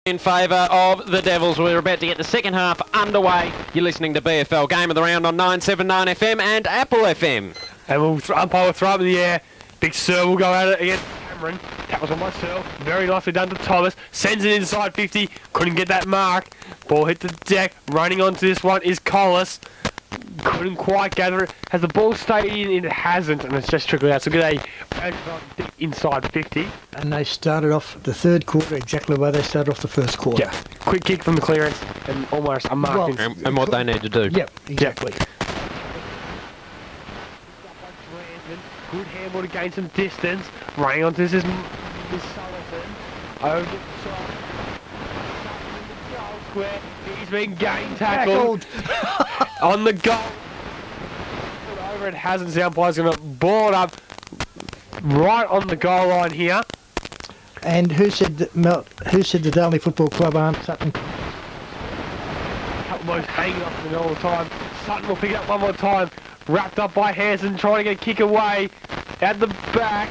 In favour of the Devils. We're about to get the second half underway. You're listening to BFL Game of the Round on 979 FM and Apple FM. And umpire will throw up in the air. Big Sir will go at it against Cameron. Tackles on myself. Very nicely done to Thomas. Sends it inside 50. Couldn't get that mark. Ball hit the deck. Running onto this one is Collis. Couldn't quite gather it. Has the ball stayed in? It hasn't, and it's just trickled out. So get a inside 50. And they started off the third quarter exactly where they started off the first quarter. Yeah, quick kick from the clearance and almost a mark. Well, and what they need to do. Yep, exactly. Good handball to gain some distance. Running onto this Sullivan. Over the top. Goal square. He's been game tackled. On the goal. Over it hasn't. The umpire's going to ball it up right on the goal line here. And who said the Darley Football Club aren't Sutton? Almost hanging off the all the time. Sutton will pick it up one more time. Wrapped up by Hanson, trying to get a kick away. At the back.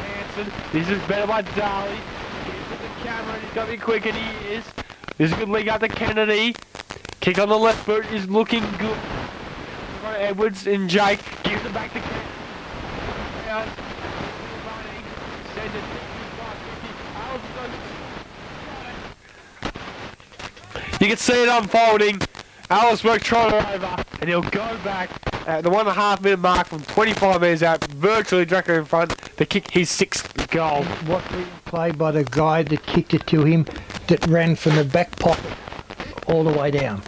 Hanson, this is better by Darley. Gives it to Cameron, he's got to be quick, and he is. This is a good league out to Kennedy. Kick on the left boot is looking good. Edwards and Jake gives it back to Cameron. Running. Sends it 55-50. You can see it unfolding. Ellsworth trying to over, and he'll go back at the 1.5 minute mark from 25 metres out, virtually directly in front, to kick his 6th goal. What play by the guy that kicked it to him, that ran from the back pocket all the way down.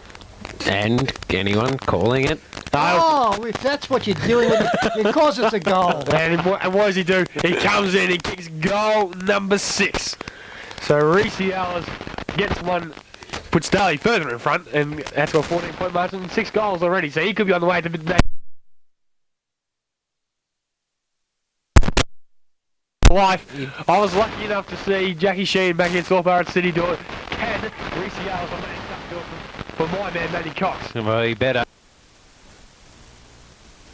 And anyone calling it? Oh, if that's what you're doing, of course it's a goal. And what does he do? He comes in, he kicks goal number 6. So Reece Ellis gets one, puts Darley further in front, and that's got a 14-point margin and 6 goals already. So he could be on the way to life. I was lucky enough to see Jackie Sheen back against North Barrett City do it. Can Reece Ellis on that stuff do it for my man Matty Cox? Well, he better.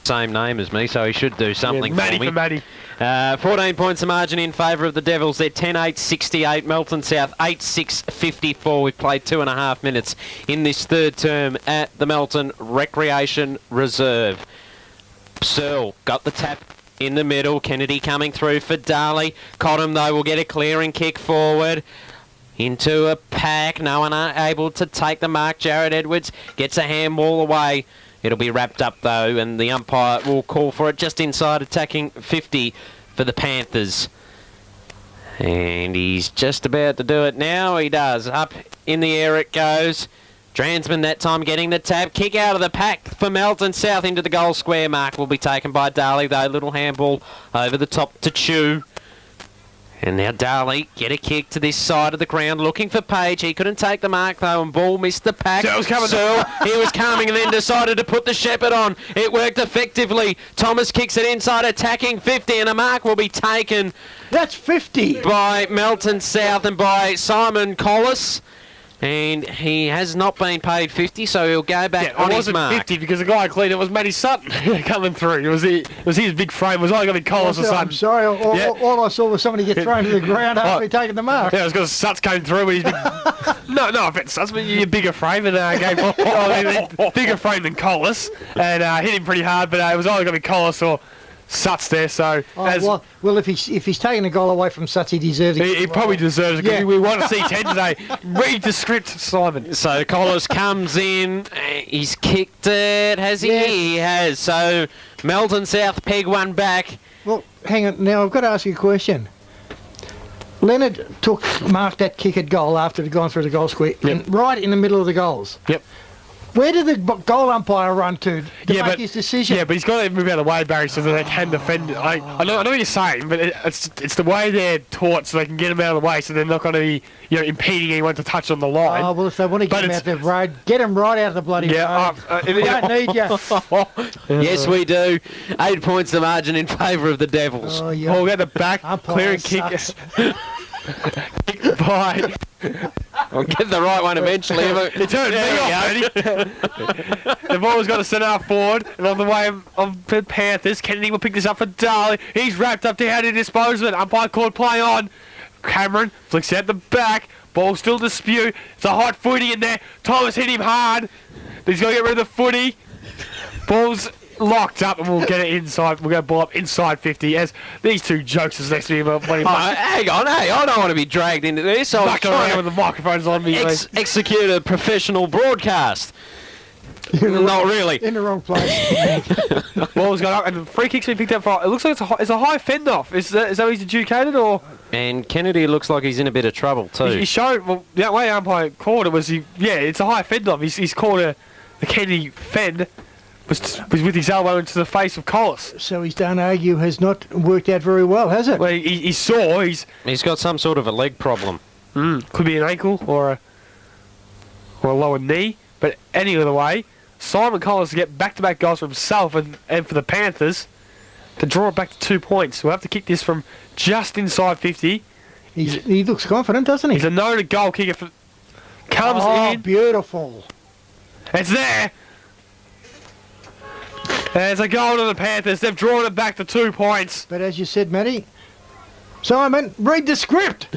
Same name as me, so he should do something Matty for me. for Matty. 14 points the margin in favour of the Devils. They're 10-8-68. Melton South 8-6-54. We've played 2.5 minutes in this third term at the Melton Recreation Reserve. Searle got the tap in the middle. Kennedy coming through for Darley. Cottam, though, will get a clearing kick forward. Into a pack. No one able to take the mark. Jared Edwards gets a handball away. It'll be wrapped up, though, and the umpire will call for it just inside attacking 50 for the Panthers. And he's just about to do it now. He does. Up in the air it goes. Dransman that time getting the tap. Kick out of the pack for Melton South into the goal square. Mark will be taken by Darley, though. Little handball over the top to Chew. And now Darley get a kick to this side of the ground, looking for Page. He couldn't take the mark, though, and ball missed the pack. Searle's coming. Searle, he was coming and then decided to put the shepherd on. It worked effectively. Thomas kicks it inside, attacking 50, and a mark will be taken. That's 50. By Melton South and by Simon Collis. And he has not been paid 50, so he'll go back on his mark. It wasn't 50 because the guy cleaned it was Matty Sutton coming through. It was his big frame. It was only going to be Collis or Sutton. I'm sorry, all I saw was somebody get thrown to the ground after taking the mark. Yeah, it was because Sutts came through with his big... no offense, Sutts, but you're bigger frame and bigger frame than Collis, and hit him pretty hard, but it was only going to be Collis or Sutts there, so... well, if he's taking a goal away from Sutts, he deserves it. He probably deserves it, because we want to see 10 today. Read the script, Simon. So Collis comes in, he's kicked it, has he? Yes. He has. So Melton South peg one back. Well, hang on, now I've got to ask you a question. Leonard marked that kick at goal after it had gone through the goal square, right in the middle of the goals. Yep. Where did the goal umpire run to make his decision? Yeah, but he's got to move out of the way, Barry, so that they can defend it. I know what you're saying, but it's the way they're taught so they can get him out of the way so they're not going to be impeding anyone to touch on the line. Oh, well, if they want to get him out the road, get him right out of the bloody road. We don't need you. Yes, we do. 8 points the margin in favour of the Devils. Oh, yeah. Ball at the back, Umpire clearing kick. Kick by... I'll get the right one eventually. You turned me off, Eddie. The ball's got to centre half forward, and on the way of the Panthers, Kennedy will pick this up for Darley. He's wrapped up to how to dispose of it. Umpire called play on. Cameron flicks out the back. Ball still dispute. It's a hot footy in there. Thomas hit him hard. But he's got to get rid of the footy. Ball's locked up, and we'll get it inside. We'll go ball up inside 50 as these two jokesters next to me. Hang on, hey, I don't want to be dragged into this. I was Mucking around with the microphones on me. execute a professional broadcast. Not really. In the wrong place. Ball's gone up, and the free kick's been picked up for. It looks like it's a high fend off. Is that what he's adjudicated, or? And Kennedy looks like he's in a bit of trouble too. He showed, well, that way umpire called it was, it's a high fend off. He's called the Kennedy fend was with his elbow into the face of Collis. So his don't argue has not worked out very well, has it? Well, he saw, He's got some sort of a leg problem. could be an ankle or a lower knee, but any other way, Simon Collis to get back-to-back goals for himself and for the Panthers to draw it back to 2 points. We'll have to kick this from just inside 50. He looks confident, doesn't he? He's a noted goal kicker. Comes in. Beautiful. It's there. There's a goal to the Panthers. They've drawn it back to 2 points. But as you said, Matty, Simon, read the script.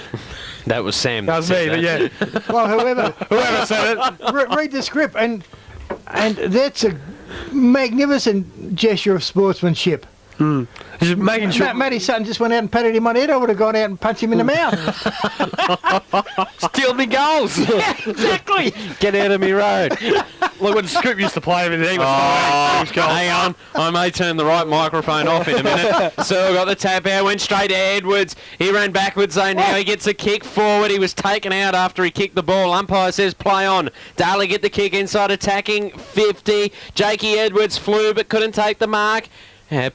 That was Sam. That was me, but yeah. Well, Whoever said it. read the script, and that's a magnificent gesture of sportsmanship. Just making sure. Matty Sutton just went out and patted him on the head. I would have gone out and punched him in the mouth. Steal me goals. Yeah, exactly. Get out of me road. Look, when Scoop used to play with it, he was Hang on, I may turn the right microphone off in a minute. So got the tap out, went straight to Edwards. He ran backwards though, now he gets a kick forward. He was taken out after he kicked the ball. Umpire says play on. Darley get the kick inside attacking 50. Jakey Edwards flew but couldn't take the mark.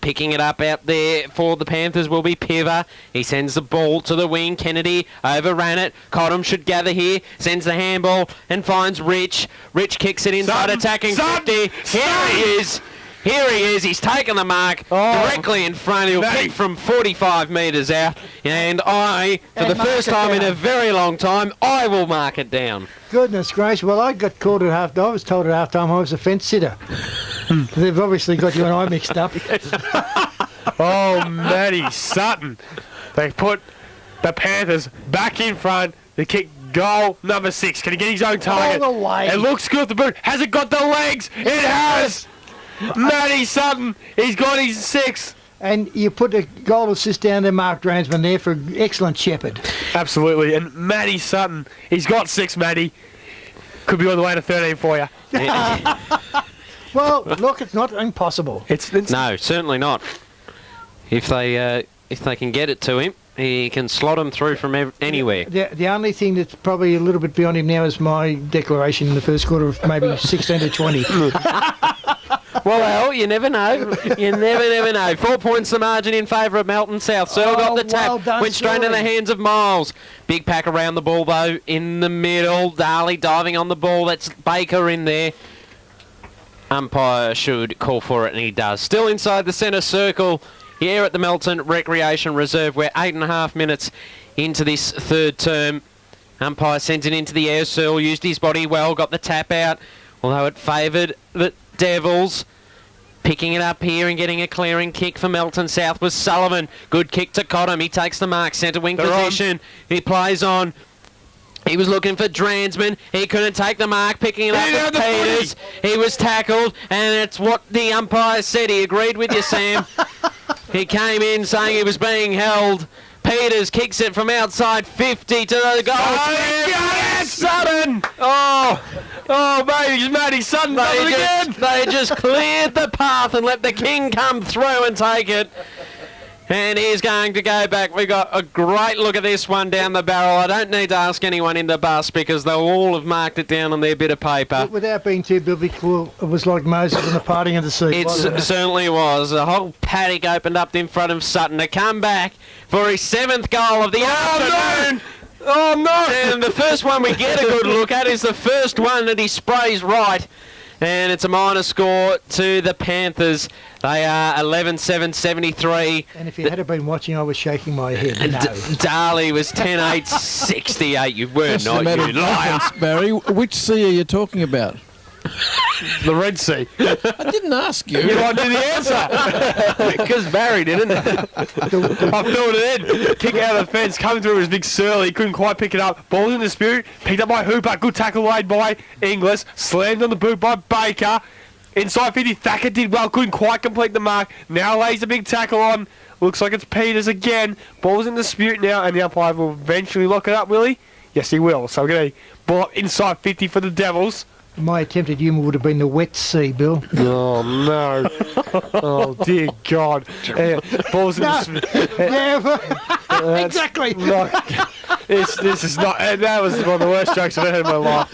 Picking it up out there for the Panthers will be Piver. He sends the ball to the wing. Kennedy overran it. Cottam should gather here. Sends the handball and finds Rich. Rich kicks it inside attacking 50. Here he is. Here he is. He's taken the mark directly in front. He'll kick from 45 metres out. And for the first time in a very long time, I will mark it down. Goodness gracious. Well, I got called at half. I was told at half time I was a fence sitter. They've obviously got you and I mixed up. Oh, Matty Sutton. They put the Panthers back in front. They kick goal number 6. Can he get his own target? All the way. It looks good. The boot. Has it got the legs? It has. Matty Sutton. He's got his 6. And you put a goal assist down to Mark Dransman there for excellent shepherd. Absolutely. And Matty Sutton, he's got 6, Matty. Could be on the way to 13 for you. Well, look, it's not impossible. It's No, certainly not. If they can get it to him, he can slot them through from anywhere. The only thing that's probably a little bit beyond him now is my declaration in the first quarter of maybe 16 to 20. Well, hell, you never know. You never know. 4 points the margin in favour of Melton South. Searle got the tap. Well done, went straight into the hands of Miles. Big pack around the ball, though, in the middle. Darley diving on the ball. That's Baker in there. Umpire should call for it, and he does. Still inside the centre circle here at the Melton Recreation Reserve. We're 8.5 minutes into this third term. Umpire sends it into the air. Searle used his body well, got the tap out, although it favoured the Devils. Picking it up here and getting a clearing kick for Melton South was Sullivan. Good kick to Cottam. He takes the mark. Centre wing position. He plays on. He was looking for Dransman. He couldn't take the mark. Picking it up with Peters. He was tackled, and it's what the umpire said. He agreed with you, Sam. He came in saying he was being held. Peters kicks it from outside 50 to the goal. Sutton! Oh, baby, Matty Sutton does it again. They just cleared the path and let the king come through and take it. And he's going to go back. We got a great look at this one down the barrel. I don't need to ask anyone in the bus because they'll all have marked it down on their bit of paper. Without being too biblical, it was like Moses and the parting of the sea. It certainly was. A whole paddock opened up in front of Sutton to come back for his 7th goal of the afternoon. Oh, no. And the first one we get a good look at is the first one that he sprays right. And it's a minor score to the Panthers. They are 11-7-73. And if you had been watching, I was shaking my head. No. Darley was 10-8-68. You were What's the not, matter you with liar. difference, Barry? Which sea are you talking about? The Red Sea. I didn't ask you. You want to do the answer? Because Barry didn't. I filled it in. Kick out of the fence, coming through was Big Surly. Couldn't quite pick it up. Ball in dispute. Picked up by Hooper. Good tackle laid by Inglis. Slammed on the boot by Baker. Inside 50, Thacker did well. Couldn't quite complete the mark. Now lays a big tackle on. Looks like it's Peters again. Ball's in dispute now, and the umpire will eventually lock it up, will he? Yes, he will. So we're going to ball up inside 50 for the Devils. My attempted humour would have been the wet sea, Bill. Oh, no. Oh, dear God. Ball's in dispute. Yeah, exactly. This is not. That was one of the worst jokes I've ever heard in my life.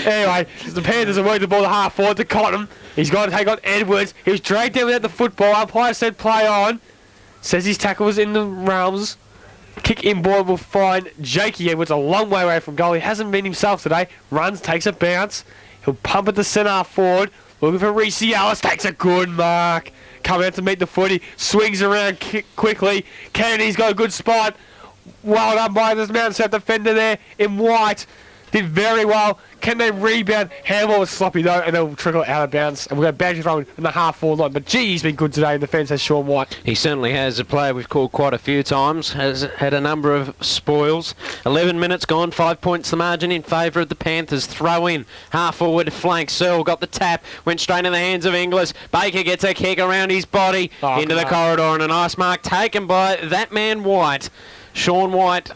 Anyway, the Panthers have worked the ball to half forward to Cotton. He's got to take on Edwards. He was dragged down without the football. Umpire said play on. Says his tackle was in the realms. Kick inboard will find Jakey Edwards a long way away from goal. He hasn't been himself today. Runs, takes a bounce. He'll pump it to centre forward. Looking for Reece Ellis. Takes a good mark. Coming out to meet the footy. Swings around quickly. Kennedy's got a good spot. Well done by this Mountain South defender there in white. Did very well. Can they rebound? Handball was sloppy though, and they'll trickle out of bounds. And we've got Badger throwing in the half-forward line. But gee, he's been good today in defence, as Sean White. He certainly has. A player we've called quite a few times. Has had a number of spoils. 11 minutes gone. 5 points the margin in favour of the Panthers. Throw in. Half-forward flank. Searle got the tap. Went straight in the hands of Inglis. Baker gets a kick around his body into the corridor. And a nice mark taken by that man White. Sean White.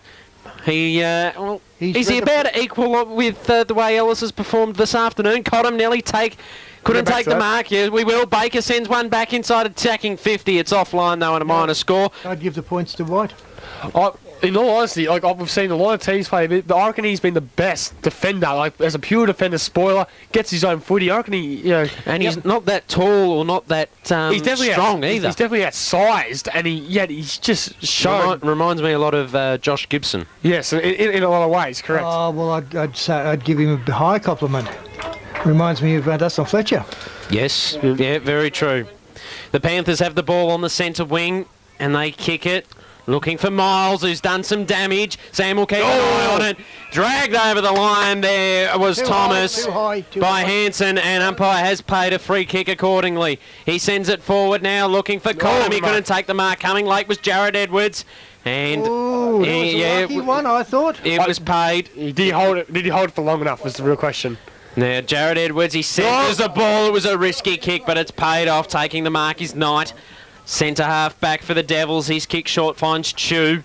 He's about equal with the way Ellis has performed this afternoon. Cottam nearly couldn't take the mark. Yeah, we will. Baker sends one back inside attacking 50. It's offline though and a minor score. I'd give the points to White. In all honesty, we've seen a lot of teams play, but I reckon he's been the best defender. As a pure defender, spoiler, gets his own footy. I reckon and he's not that tall or not that he's definitely strong either. He's definitely outsized, and he's just shown. Reminds me a lot of Josh Gibson. Yes, in a lot of ways, correct. Oh well, I'd say I'd give him a high compliment. Reminds me of Dustin Fletcher. Yes, yeah, very true. The Panthers have the ball on the centre wing, and they kick it. Looking for Miles, who's done some damage. Sam will keep an eye on it. Dragged over the line there was Thomas by Hanson, and umpire has paid a free kick accordingly. He sends it forward now, looking for Cottam. He couldn't take the mark. Coming late was Jared Edwards. And that was a lucky one, I thought. It was paid. Did he hold it for long enough was the real question. Now, Jared Edwards, he centres the ball. It was a risky kick, but it's paid off. Taking the mark is Knight. Centre half back for the Devils. He's kick short, finds Chew.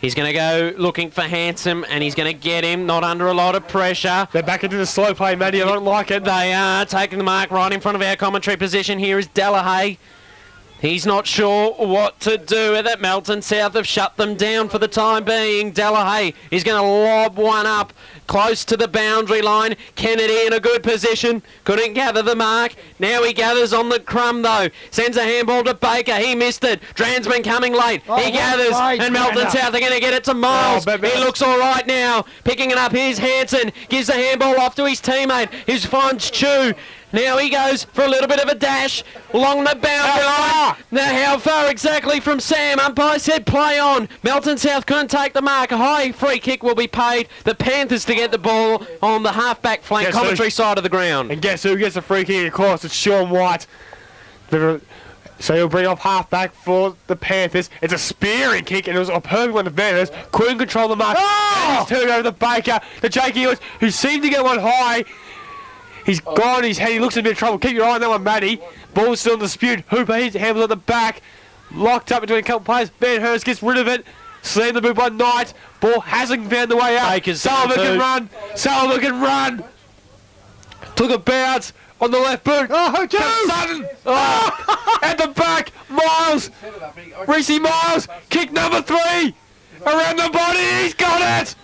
He's going to go looking for Handsome, and he's going to get him, not under a lot of pressure. They're back into the slow play, Matty. I don't like it. They are taking the mark right in front of our commentary position. Here is Delahaye. He's not sure what to do with it. Melton South have shut them down for the time being. Delahaye is going to lob one up close to the boundary line. Kennedy in a good position. Couldn't gather the mark. Now he gathers on the crumb though. Sends a handball to Baker. He missed it. Dransman coming late. He gathers and Melton South are going to get it to Miles. He looks all right now. Picking it up. Here's Hanson. Gives the handball off to his teammate. Who finds Chew. Now he goes for a little bit of a dash along the boundary line. Now how far exactly from Sam? Umpire said play on. Melton South couldn't take the mark. A high free kick will be paid. The Panthers to get the ball on the half-back flank commentary side of the ground. And guess who gets the free kick? Of course, it's Sean White. So he'll bring off half-back for the Panthers. It's a spearing kick, and it was a perfect one to Vanders. Couldn't control the mark. And he's turned over to Baker. The Jakey Edwards, who seemed to get one high. He's gone his head. He looks in a bit of trouble. Keep your eye on that one, Matty. Ball's still in dispute. Hooper, his handles at the back. Locked up between a couple players. Van Hurst gets rid of it. Slammed the boot by Knight. Ball hasn't found the way out. Sullivan can run. Sullivan can run. Took a bounce on the left boot. Sutton. At the back. Miles. Reece Miles. Kick number 3. Around the body. He's got it.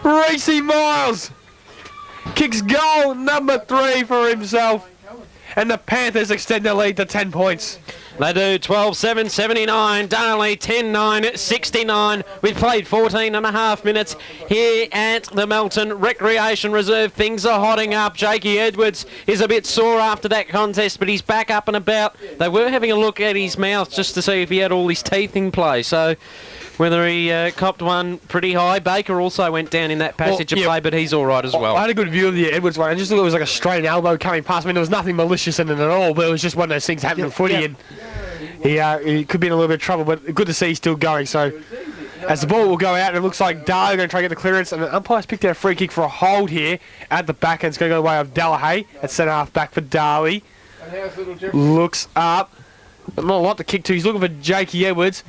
Reece Miles. Kicks goal number 3 for himself. And the Panthers extend their lead to 10 points. They do 12-7, 79. Darley 10-9, 69. We've played 14 and a half minutes here at the Melton Recreation Reserve. Things are hotting up. Jakey Edwards is a bit sore after that contest, but he's back up and about. They were having a look at his mouth just to see if he had all his teeth in play. So whether he copped one pretty high. Baker also went down in that passage of play, but he's all right as well. I had a good view of the Edwards one. I just thought it was like a straight elbow coming past. I mean, there was nothing malicious in it at all, but it was just one of those things happening in footy, and he could be in a little bit of trouble, but good to see he's still going. So as the ball will go out, and it looks like Darley going to try to get the clearance, and the umpire's picked out a free kick for a hold here at the back end. It's going to go the way of Darley at centre half back for Darley. Looks up. Not a lot to kick to. He's looking for Jakey Edwards.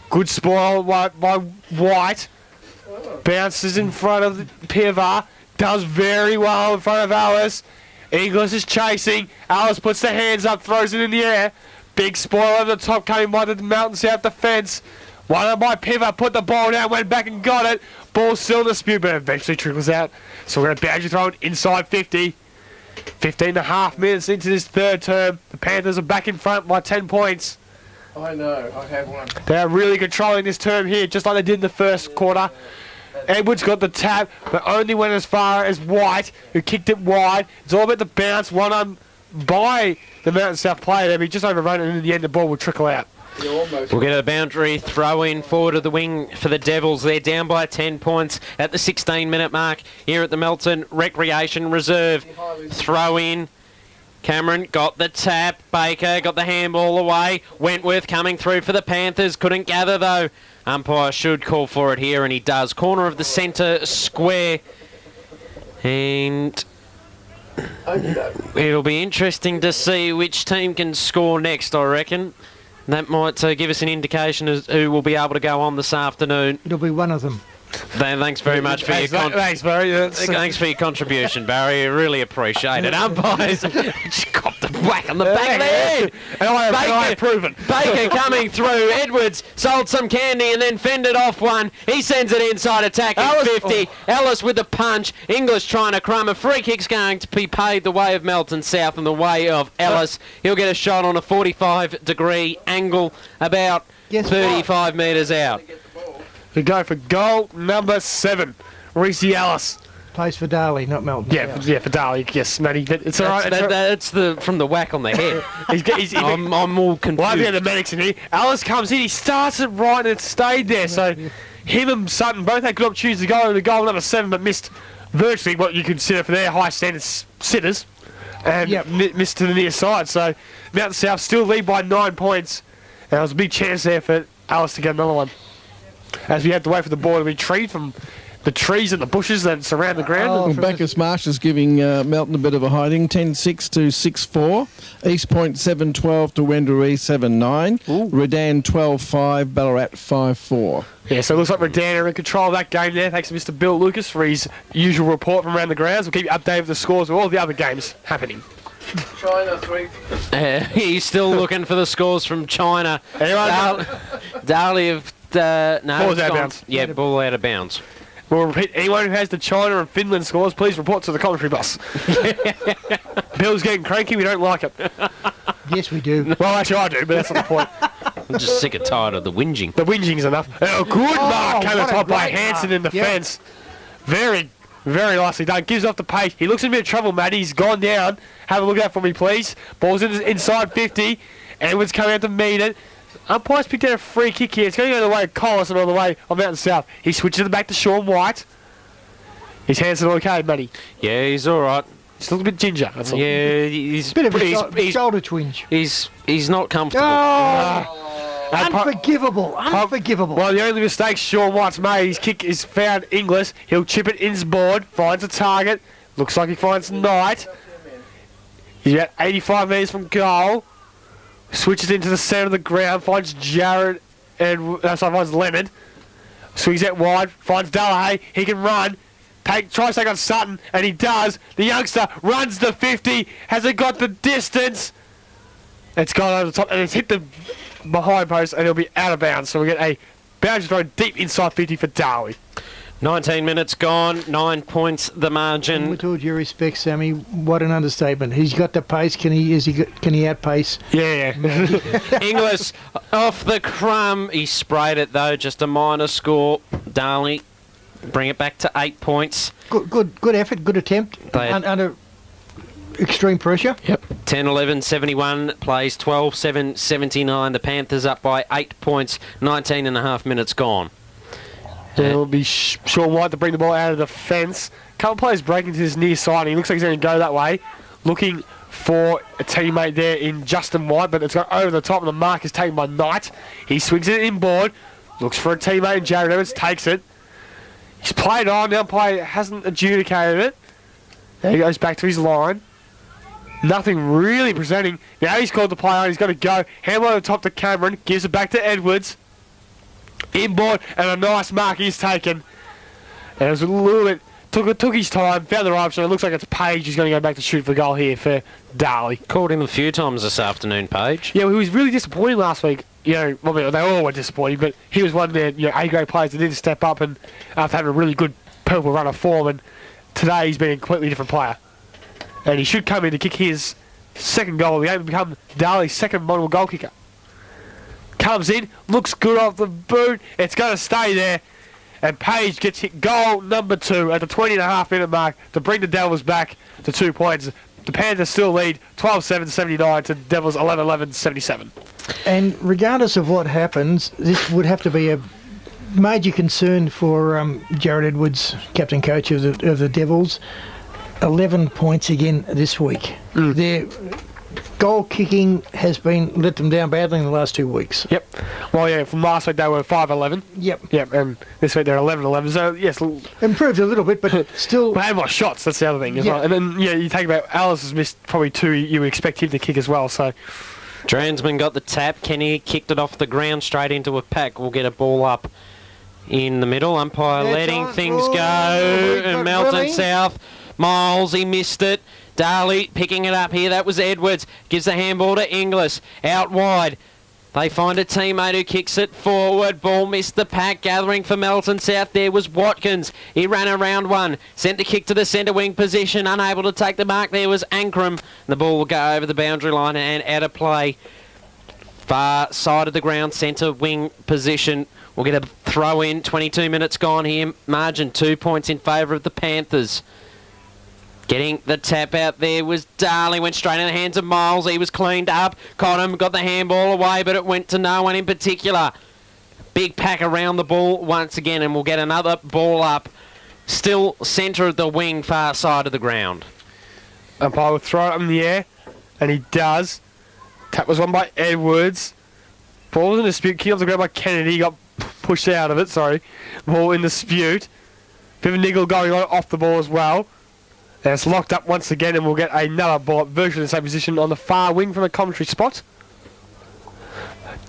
Good spoil by White. Bounces in front of Pivar. Does very well in front of Alice. Inglis is chasing. Alice puts the hands up, throws it in the air. Big spoil over the top coming by the Melton South defence. One by Pivar, put the ball down, went back and got it. Ball still in dispute, but eventually trickles out. So we're going to boundary throw it inside 50. 15 and a half minutes into this third term. The Panthers are back in front by 10 points. I know, I have one. They are really controlling this term here, just like they did in the first quarter. Edwards got the tap, but only went as far as White, who kicked it wide. It's all about the bounce, one on by the Mountain South player there, but he just overrun it, and in the end the ball will trickle out. We'll get a boundary throw in forward of the wing for the Devils. They're down by 10 points at the 16-minute mark here at the Melton Recreation Reserve. Throw in. Cameron got the tap. Baker got the handball away. Wentworth coming through for the Panthers. Couldn't gather though. Umpire should call for it here, and he does. Corner of the centre square. And it'll be interesting to see which team can score next, I reckon. That might give us an indication as who will be able to go on this afternoon. It'll be one of them. Thanks very much for your Thanks, Barry. Thanks for your contribution, Barry. I really appreciate it. Umpires just copped a whack on the back of the head. Baker coming through. Edwards sold some candy and then fended off one. He sends it inside attacking 50. Ellis with the punch. English trying to crumb. A free kick's going to be paid the way of Melton South and the way of Ellis. He'll get a shot on a 45-degree angle about 35 metres out. We go for goal number 7, Reece Ellis. Plays for Darley, not Melton. Yeah, for Darley. Yes, Matty. It's all right. That's from the whack on the head. I'm all confused. Well, I've got the medics in here. Ellis comes in. He starts it right and it stayed there. So him and Sutton both had good opportunities to go over the goal number 7, but missed virtually what you consider for their high standard sitters, and missed to the near side. So Mountain South still lead by 9 points. And there was a big chance there for Ellis to get another one, as we had to wait for the ball to retreat from the trees and the bushes that surround the ground. Bacchus Marsh is giving Melton a bit of a hiding, 10-6 to 6-4. East Point 7-12 to Wendouree 7-9. Redan 12-5, Ballarat 5-4. Yeah, so it looks like Redan are in control of that game there, thanks to Mr. Bill Lucas for his usual report from around the grounds. We'll keep you updated with the scores of all the other games happening. China 3. He's still looking for the scores from China. Darley have... no, ball's out of bounds. Yeah, ball out of bounds. We'll repeat, anyone who has the China and Finland scores, please report to the commentary bus. Bill's getting cranky, we don't like it. Yes, we do. Well, actually I do, but that's not the point. I'm just sick and tired of the whinging. The whinging's enough. A good mark coming top by Hanson in defence. Very, very nicely done. Gives off the pace. He looks in a bit of trouble, Matty. He's gone down. Have a look at that for me, please. Ball's inside 50. Edwards coming out to meet it. Umpire's picked out a free kick here. It's going to go the way of Collis and all the way of Mountain South. He switches it back to Sean White. His hands are okay, Matty. Yeah, he's all right. He's a little bit ginger. That's all. Yeah, he's Bit of a shoulder twinge. He's not comfortable. Unforgivable. Unforgivable. Well, the only mistake Sean White's made, his kick is found Inglis. He'll chip it inboard, finds a target. Looks like he finds Knight. He's about 85 metres from goal. Switches into the centre of the ground, finds Jarrett and finds Leonard. Swings out wide, finds Darley. He can run. Tries to take on Sutton, and he does. The youngster runs the 50. Has it got the distance? It's gone over the top, and it's hit the behind post, and it'll be out of bounds. So we get a boundary throw deep inside 50 for Darley. 19 minutes gone, 9 points the margin. With all due respect, Sammy, what an understatement. He's got the pace. Can he outpace? Yeah. Inglis off the crumb. He sprayed it though, just a minor score. Darley bring it back to 8 points. Good effort, good attempt. Under extreme pressure. Yep. 10-11-71 plays 12-7-79. The Panthers up by 8 points. 19 and a half minutes gone. It'll be Sean White to bring the ball out of the fence. Couple players breaking to his near side. He looks like he's going to go that way. Looking for a teammate there in Justin White, but it's got over the top, and the mark is taken by Knight. He swings it inboard. Looks for a teammate in Jared Evans. Takes it. He's played on. The umpire hasn't adjudicated it. There he goes back to his line. Nothing really presenting. Now he's called the play on. He's got to go. Handle over the top to Cameron. Gives it back to Edwards. Inboard, and a nice mark is taken. And it was a little bit, took his time, found the right option. It looks like it's Page who's going to go back to shoot for goal here for Darley. Called him a few times this afternoon, Page. Yeah, well, he was really disappointing last week. You know, well, they all were disappointing, but he was one of their A-grade players that did step up and after having a really good purple run of form, and today he's been a completely different player. And he should come in to kick his second goal. He aims to become Darley's second model goal kicker. Comes in, looks good off the boot. It's going to stay there. And Page gets hit goal number 2 at the 20.5-minute mark to bring the Devils back to 2 points. The Panthers still lead 12-7-79 to Devils 11-11-77. And regardless of what happens, this would have to be a major concern for Jared Edwards, captain coach of the Devils. 11 points again this week. Their goal kicking has been let them down badly in the last 2 weeks. Yep. Well, yeah, from last week they were 5-11. Yep. And this week they're 11-11. So, yes. Improved a little bit, but still... They had more shots, that's the other thing as well. And then, you take about Alice has missed probably 2 you would expect him to kick as well, so... Dransman got the tap. Kenny kicked it off the ground straight into a pack. We'll get a ball up in the middle. Umpire letting things go. And Melton South. Miles, he missed it. Darley picking it up here. That was Edwards. Gives the handball to Inglis. Out wide. They find a teammate who kicks it forward. Ball missed the pack. Gathering for Melton South. There was Watkins. He ran around one. Sent the kick to the centre wing position. Unable to take the mark. There was Ankrum. The ball will go over the boundary line and out of play. Far side of the ground, centre wing position. We'll get a throw in. 22 minutes gone here. Margin 2 points in favour of the Panthers. Getting the tap out there was Darley. Went straight in the hands of Miles. He was cleaned up. Cotton got the handball away, but it went to no one in particular. Big pack around the ball once again, and we'll get another ball up. Still centre of the wing, far side of the ground. Umpire will throw it up in the air, and he does. Tap was won by Edwards. Ball was in dispute. Kicked off the ground by Kennedy. He got pushed out of it, sorry. Ball in dispute. Bit of a niggle going on off the ball as well. And it's locked up once again, and we'll get another ball up, virtually the same position on the far wing from a commentary spot.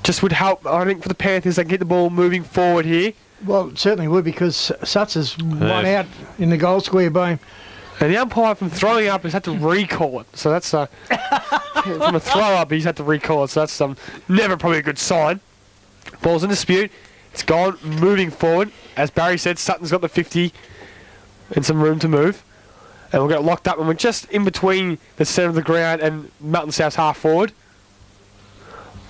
Just would help, I think, for the Panthers. They can get the ball moving forward here. Well, it certainly would, because Suts has won out in the goal square by him. And the umpire from throwing up has had to recall it. So that's from a throw up, he's had to recall it. So that's never probably a good sign. Ball's in dispute. It's gone, moving forward. As Barry said, Sutton's got the 50 and some room to move. And we'll get it locked up, and we're just in between the centre of the ground and Melton South's half forward.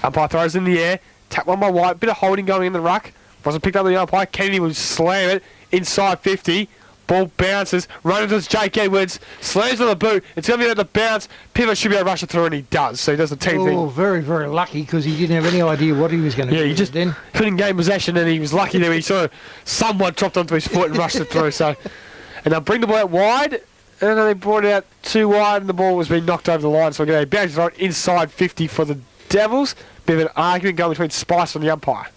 Umpire throws in the air. Tap one by White. Bit of holding going in the ruck. Wasn't picked up by the umpire. Kennedy will slam it inside 50. Ball bounces. Running towards Jake Edwards. Slams on the boot. It's going to be able to bounce. Pivot should be able to rush it through, and he does. So he does the team thing. Oh, very, very lucky, because he didn't have any idea what he was going to do. Yeah, he just couldn't gain possession, and he was lucky that he sort of somewhat dropped onto his foot and rushed it through. So, and they'll bring the ball out wide. And then they brought it out too wide, and the ball was being knocked over the line. So we're going to bounce throw it inside 50 for the Devils. Bit of an argument going between Spice and the umpire.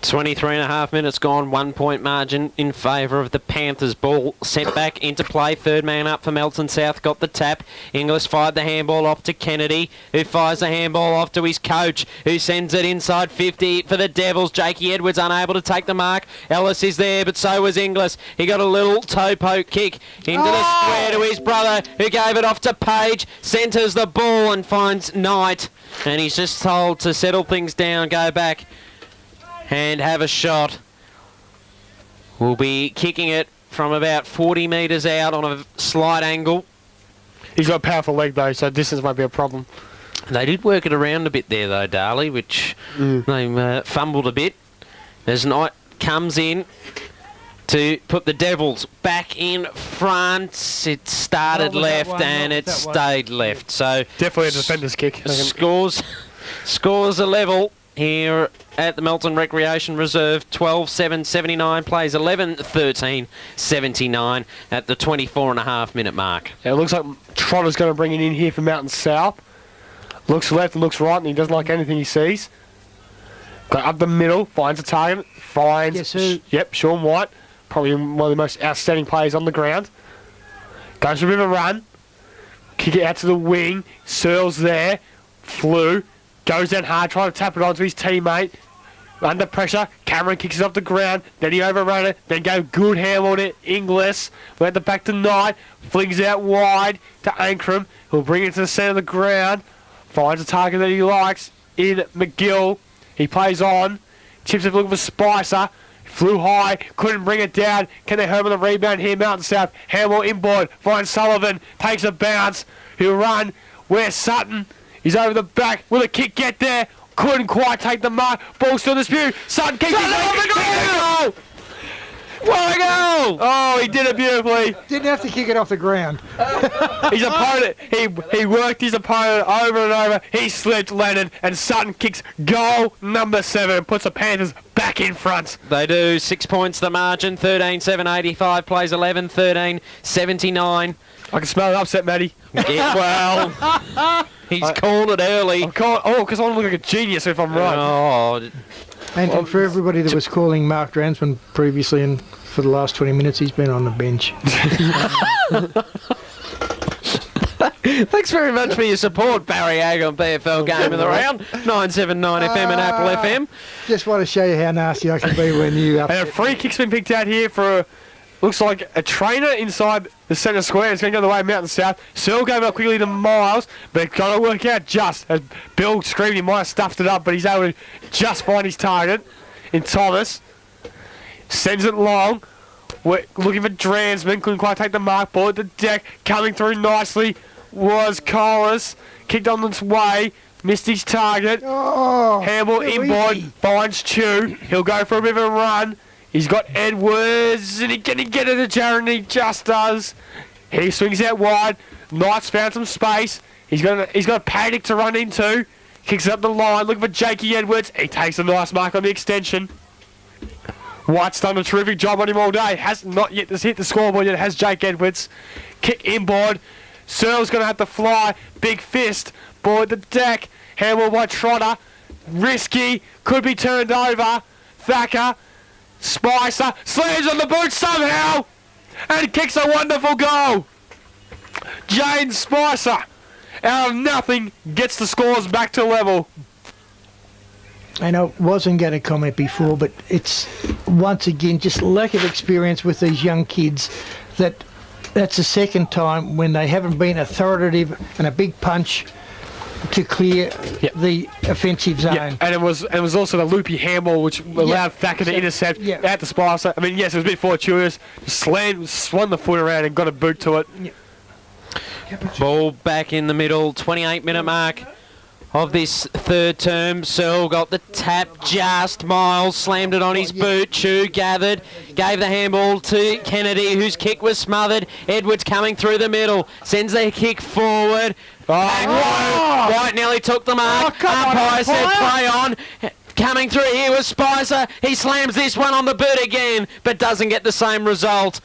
23.5 minutes gone, 1 point margin in favour of the Panthers. Ball sent back into play. Third man up for Melton South. Got the tap. Inglis fired the handball off to Kennedy, who fires the handball off to his coach, who sends it inside 50 for the Devils. Jakey Edwards unable to take the mark. Ellis is there, but so was Inglis. He got a little toe poke kick into the square to his brother, who gave it off to Page. Centres the ball and finds Knight. And he's just told to settle things down, go back and have a shot. will be kicking it from about 40 metres out on a slight angle. He's got a powerful leg though, so distance won't be a problem. They did work it around a bit there though, Darley, which they fumbled a bit. As Knight comes in to put the Devils back in front. It started left and it stayed left. So Definitely a defender's kick. Scores a level here at the Melton Recreation Reserve. 12-7-79, plays 11-13-79 at the 24.5-minute mark. Yeah, it looks like Trotter's going to bring it in here for Mountain South. Looks left and looks right, and he doesn't like anything he sees. Go up the middle, finds a target, finds... Guess who? Yep, Sean White. Probably one of the most outstanding players on the ground. Goes for a bit of a run. Kick it out to the wing. Searle's there. Flew. Goes down hard, trying to tap it onto his teammate. Under pressure, Cameron kicks it off the ground. Then he overrun it. Then go good hand on it. Inglis. Went the back to Knight. Flings out wide to Ankrum. He'll bring it to the centre of the ground. Finds a target that he likes in McGill. He plays on. Chips it looking for Spicer. Flew high. Couldn't bring it down. Can they hurt on the rebound here? Mountain South. Hamill inboard. Finds Sullivan. Takes a bounce. He'll run. Where's Sutton? He's over the back. Will the kick get there? Couldn't quite take the mark. Ball still disputed. Sutton keeps it goal! What a goal! Oh, he did it beautifully. Didn't have to kick it off the ground. His opponent, he worked his opponent over and over. He slipped Lennon, and Sutton kicks goal number 7 and puts the Panthers back in front. They do. 6 points the margin. 13-7-85, plays 11-13-79. I can smell an upset, Matty. Yeah, well, he's called it early. Because I want to look like a genius if I'm right. Oh, And for everybody that was calling Mark Dransman previously, and for the last 20 minutes, he's been on the bench. thanks very much for your support, Barry Ag on BFL Game of the Round. 979 FM and Apple FM. Just want to show you how nasty I can be when you And a free kick's been picked out here for, looks like a trainer inside the centre square. It's going to go the way of Mountain South. Searle gave up quickly to Miles, but it's got to work out just. As Bill screamed, he might have stuffed it up, but he's able to just find his target in Thomas. Sends it long. We're looking for Dransman. Couldn't quite take the mark. Ball at the deck. Coming through nicely was Collis. Kicked on its way. Missed his target. Oh, Hamble inboard. Finds Chew. He'll go for a bit of a run. He's got Edwards, and can he get it to Jaron? And he just does. He swings out wide. Knight's found some space. He's got a panic to run into. Kicks up the line, looking for Jakey Edwards. He takes a nice mark on the extension. White's done a terrific job on him all day. Has not yet hit the scoreboard yet. Has Jake Edwards. Kick inboard. Searle's going to have to fly. Big fist. Ball at the deck. Handled by Trotter. Risky. Could be turned over. Thacker. Spicer slams on the boot somehow and kicks a wonderful goal. Jane Spicer, out of nothing, gets the scores back to level. I know, wasn't going to comment before, but it's once again just lack of experience with these young kids. That's the second time when they haven't been authoritative and a big punch to clear the offensive zone. Yeah, and it was also the loopy handball which allowed Thacker to intercept at the Spicer. I mean, yes, it was a bit fortuitous. Swung the foot around and got a boot to it. Yeah. Ball back in the middle, 28-minute mark of this third term. Searle got the tap just. Miles slammed it on his boot. Chew gathered, gave the handball to Kennedy, whose kick was smothered. Edwards coming through the middle, sends the kick forward. White nearly took the mark. Umpire said play on. Coming through here was Spicer. He slams this one on the boot again, but doesn't get the same result.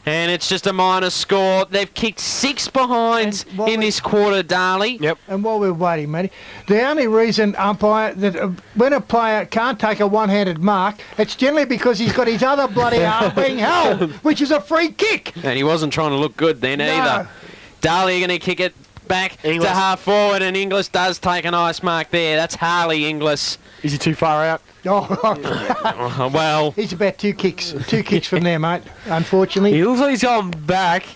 And it's just a minor score. They've kicked 6 behinds in this quarter, Darley. Yep. And while we're waiting, Matty, the only reason umpire that when a player can't take a one-handed mark, it's generally because he's got his other bloody arm being held, which is a free kick. And he wasn't trying to look good then either. Darley going to kick it back to half forward, and Inglis does take a nice mark there. That's Harley Inglis. Is he too far out? Oh, well, he's about 2 kicks from there, mate. Unfortunately, He looks like he's going back.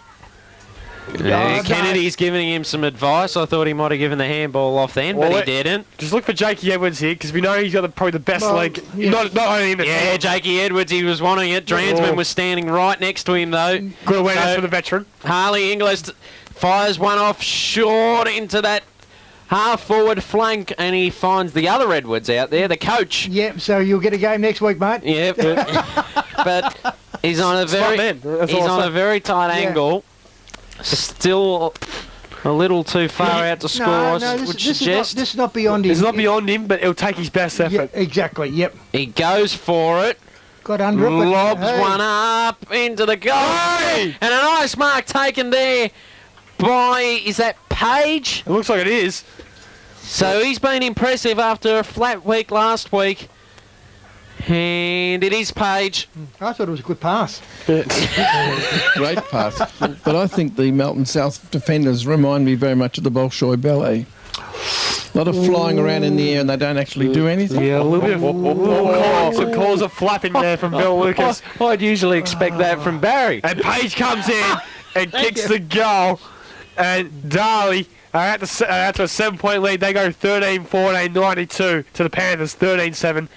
Yeah, Kennedy's giving him some advice. I thought he might have given the handball off then, but he didn't. Just look for Jakey Edwards here, because we know he's got probably the best leg. yeah. Not only him, but Yeah, Jakey Edwards, he was wanting it. Dransman was standing right next to him, though. good awareness So- for the veteran. Harley Inglis fires one off short into that half-forward flank, and he finds the other Edwards out there, the coach. Yep, so you'll get a game next week, mate. Yeah, but he's on a Smart very man. That's he's all I'll on say. a very tight Yeah. angle. Still a little too far out to score, which suggests this is not beyond him. It's not beyond him, but he'll take his best Yeah, effort. exactly, yep. he goes for it. Got under it, but Lobs hey, one up into the goal. Hey! And a nice mark taken there by, is that Page? It looks like it is. So he's been impressive after a flat week last week. And it is Page. I thought it was a good pass. Great pass. But I think the Melton South defenders remind me very much of the Bolshoi Ballet. A lot of flying around in the air and they don't actually do anything. Yeah, a little bit of some calls of flapping there from Bill Lucas. I'd usually expect that from Barry. And Page comes in and kicks the goal. And Darley are at a 7-point lead. They go 13-14, 92 to the Panthers, 13-7,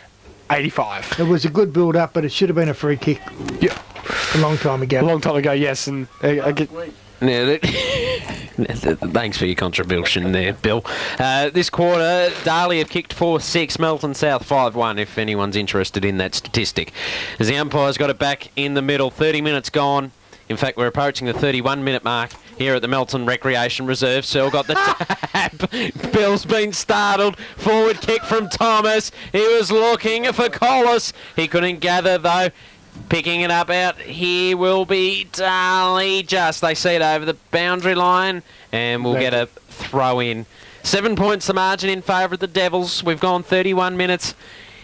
85. It was a good build-up, but it should have been a free kick Yeah, a long time ago. a long time ago, yes. And I get, Yeah, thanks for your contribution there, Bill. This quarter, Darley have kicked 4-6, Melton South 5-1, if anyone's interested in that statistic. As the umpire's got it back in the middle, 30 minutes gone. In fact, we're approaching the 31-minute mark here at the Melton Recreation Reserve. Searle got the tap. Bill's been startled. Forward kick from Thomas. He was looking for Collis. He couldn't gather, though. Picking it up out here will be Darley. They see it over the boundary line, and we'll get a throw in. 7 points the margin in favour of the Devils. We've gone 31 minutes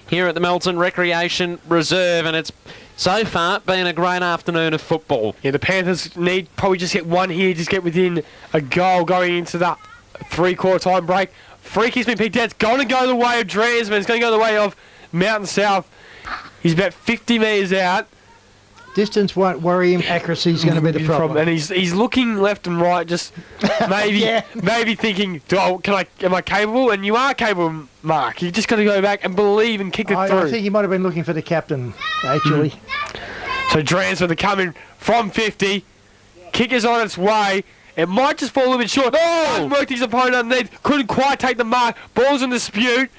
here at the Melton Recreation Reserve, and it's so far been a great afternoon of football. yeah, the Panthers need probably just get one here, just get within a goal going into that three-quarter time break. Free kick's been picked out. It's going to go the way of Dransman. It's going to go the way of Mountain South. He's about 50 metres out. Distance won't worry him. Accuracy's going to be the problem. And he's looking left and right, just maybe Yeah. maybe thinking, am I capable? And you are capable, Mark. You just got to go back and believe and kick it I through. think he might have been looking for the captain, actually. So Dransford, they're coming from 50. Kick is on its way. It might just fall a little bit short. Oh! Worked his opponent underneath. Couldn't quite take the mark. Ball's in dispute.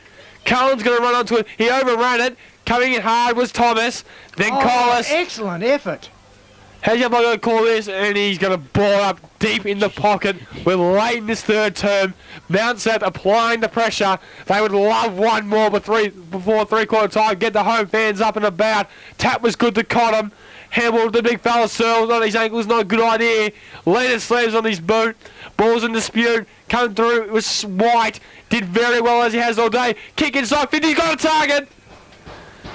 Cullen's going to run onto it. He overran it. Coming in hard was Thomas. Then Collis. Excellent effort. How's your boy going to call this? And he's going to ball up deep in the pocket. We're late in this third term. Mount South applying the pressure. They would love one more before three-quarter time. Get the home fans up and about. Tap was good to Cottam. Handball to the big fella Searle on his ankle is not a good idea. Leonard slams on his boot. Ball's in dispute. Coming through. It was White. Did very well as he has all day. Kick inside 50. He's got a target.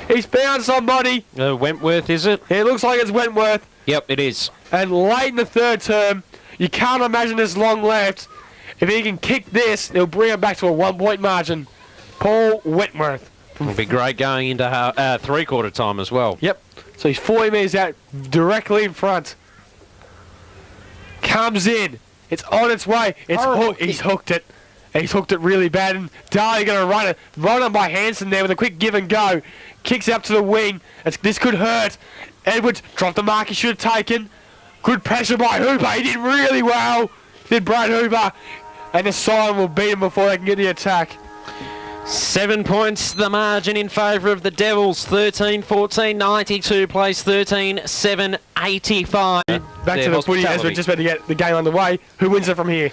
He's found somebody. Wentworth, is it? It looks like it's Wentworth. Yep, it is. And late in the third term, you can't imagine there's long left. If he can kick this, it'll bring it back to a 1 point margin. Paul Wentworth. It'll be great going into three-quarter time as well. Yep. So he's 40 metres out, directly in front. Comes in. It's on its way. It's hooked. He's hooked it. And he's hooked it really bad. And Darley going to run it. Run on by Hanson there with a quick give and go. Kicks up to the wing. This could hurt. Edwards dropped the mark he should have taken. Good pressure by Hooper. He did really well. Did Brad Hooper. And the siren will beat him before they can get the attack. 7 points the margin in favour of the Devils. 13-14, 92 plays 13-7, 85. Back to the footy as we're just about to get the game underway. Who wins it from here?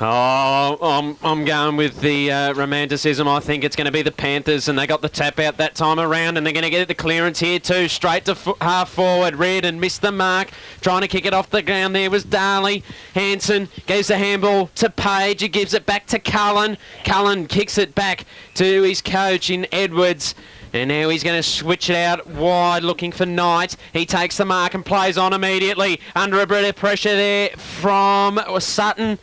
Oh, I'm going with the romanticism. I think it's going to be the Panthers, and they got the tap out that time around, and they're going to get the clearance here too. Straight to half forward. Reardon missed the mark. Trying to kick it off the ground there was Darley. Hanson gives the handball to Page. He gives it back to Cullen. Cullen kicks it back to his coach in Edwards. And now he's going to switch it out wide, looking for Knight. He takes the mark and plays on immediately. Under a bit of pressure there from Sutton.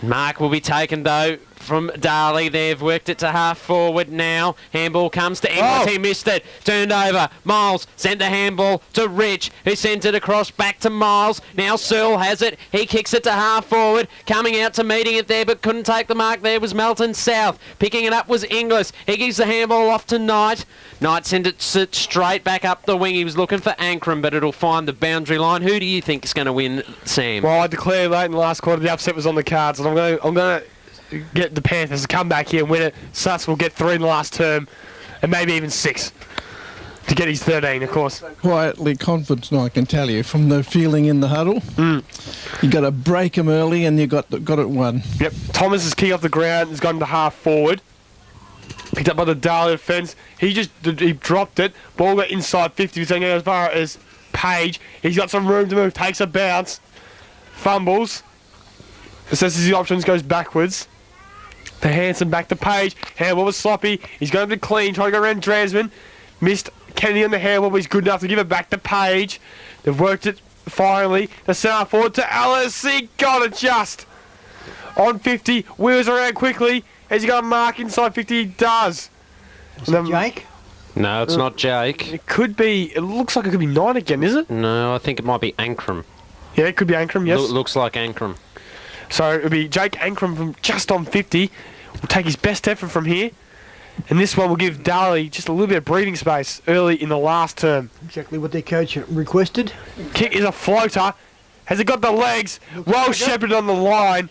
Mark will be taken, though, from Darley. They've worked it to half forward now. Handball comes to Inglis. Oh. He missed it. Turned over. Miles sent the handball to Rich, who sent it across back to Miles. Now Searle has it. He kicks it to half forward. Coming out to meeting it there, but couldn't take the mark there was Melton South. Picking it up was Inglis. He gives the handball off to Knight. Knight sent it straight back up the wing. He was looking for Ankrum, but it'll find the boundary line. Who do you think is going to win, Sam? Well, I declared late in the last quarter the upset was on the cards, and I'm going to get the Panthers to come back here and win it. Suts will get 3 in the last term, and maybe even 6 to get his 13, of course. Quietly confident, I can tell you, from the feeling in the huddle. You got to break them early, and you got it won. Yep. Thomas is kicking off the ground. He's gone to half forward. Picked up by the Darley defence. He dropped it. Ball got inside 50. He's going as far as Page. He's got some room to move. Takes a bounce. Fumbles. Assesses the options. Goes backwards. To Hanson, back to Page. Handball was sloppy. He's going to be clean. Trying to go around Dresman. Missed Kennedy on the handball, but he's good enough to give it back to Page. They've worked it finally. The centre forward to Alice. He got it just. On 50. Wheels around quickly. Has he got a mark inside 50? He does. Is it Jake? No, it's not Jake. It could be. It looks like it could be 9 again, is it? No, I think it might be Ankrum. Yeah, it could be Ankrum, yes. Looks like Ankrum. So it'll be Jake Ankrum from just on 50. Will take his best effort from here. And this one will give Darley just a little bit of breathing space early in the last term. Exactly what their coach requested. Kick is a floater. Has it got the legs? Well shepherded on the line.